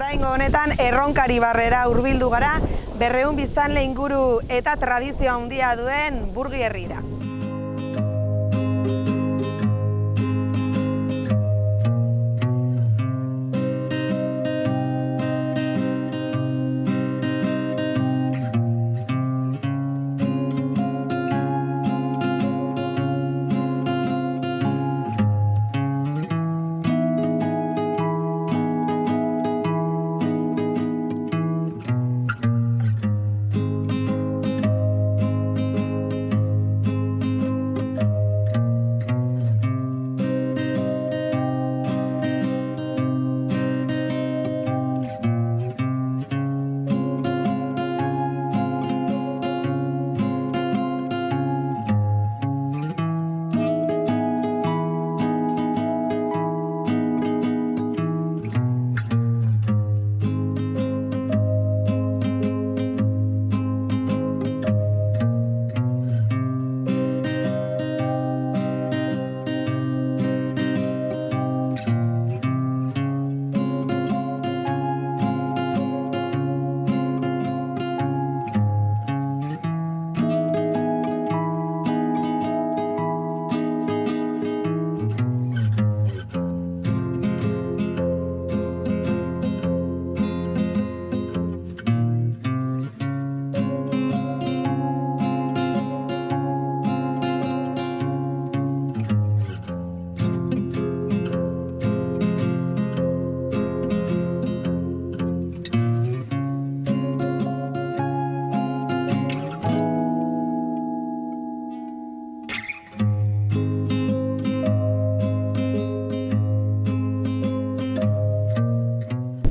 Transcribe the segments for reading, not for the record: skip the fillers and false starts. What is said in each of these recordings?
Oraingo honetan Erronkari barrera hurbildu gara, 200 biztanle inguru eta tradizio handia duen Burgi herrira.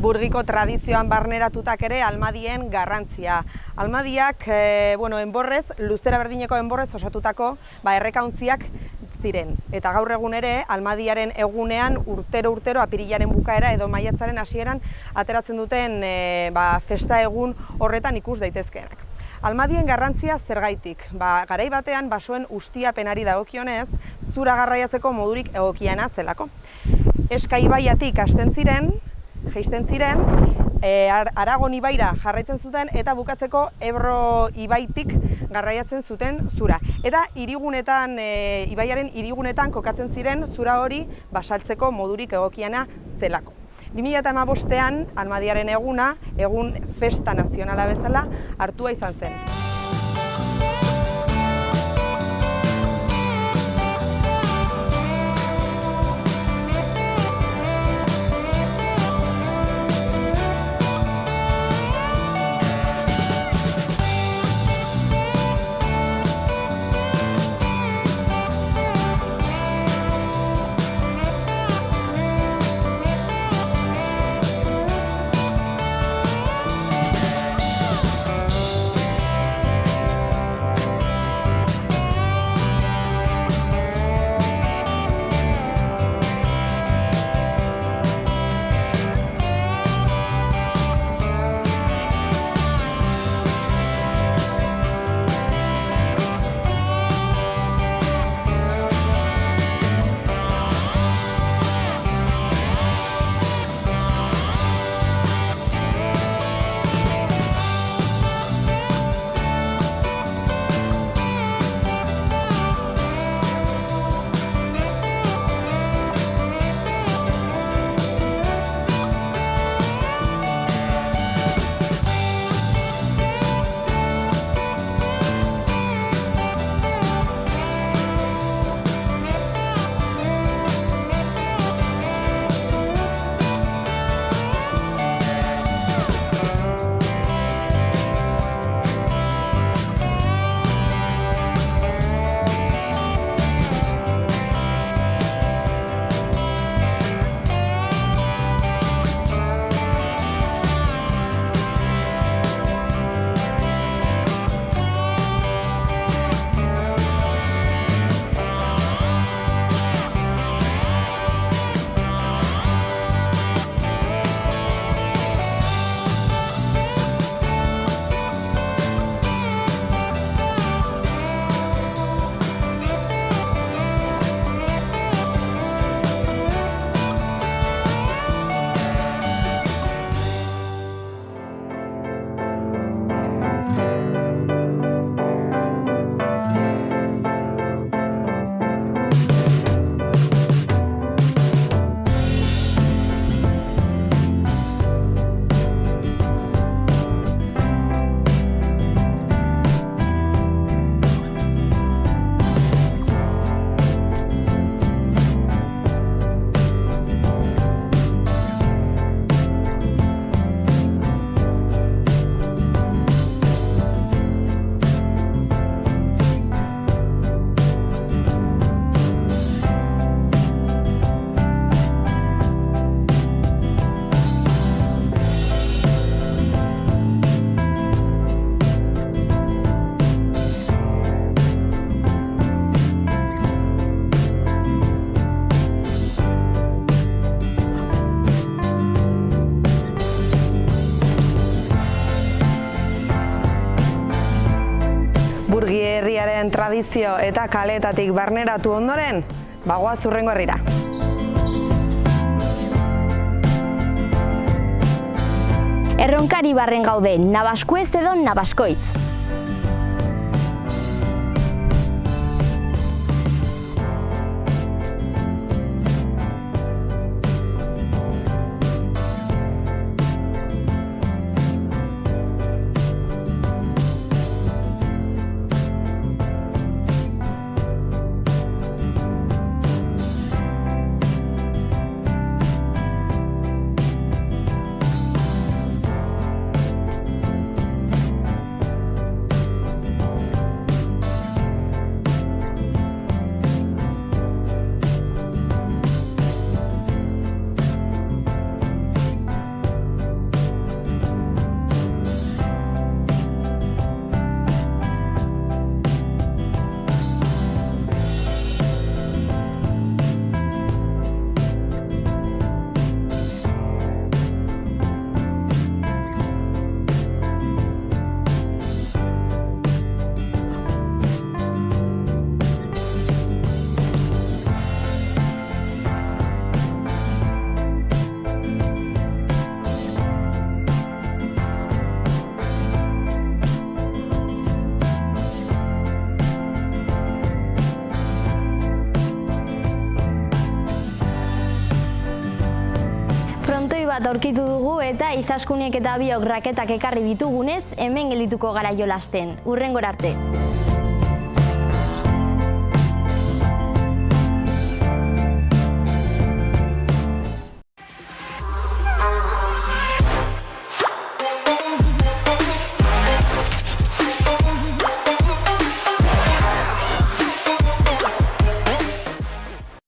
Burgiko tradizioan barneratutak ere almadien garrantzia. Almadiak, enborrez, luzera berdineko enborrez osatutako errekauntziak ziren. Eta gaur egun ere, almadiaren egunean urtero apirilaren bukaera edo maiatzaren hasieran ateratzen duten festa egun horretan ikus daitezkeenak. Almadien garrantzia zergaitik? Garai batean basoen ustiapenari dagokionez, zura garraiatzeko modurik egokiena zelako. Eska ibaiatik hasten ziren, jaisten ziren, Aragon ibaira jarraitzen zuten eta bukatzeko Ebro ibaitik garraiatzen zuten zura. Eta ibaiaren hirigunetan kokatzen ziren zura hori basaltzeko modurik egokiena zelako. 2015ean Almadiaren eguna, egun festa nazionala bezala hartua izan zen. den tradizio eta kaleetatik barneratu ondoren, bagoaz hurrengo herrira. Erronkari barren gaude, Nabaskuez edo Nabaskoiz. Frontoi bat aurkitu dugu eta Izaskuniek eta biok raketak ekarri ditugunez, hemen geldituko gara jolasten. Hurrengora arte.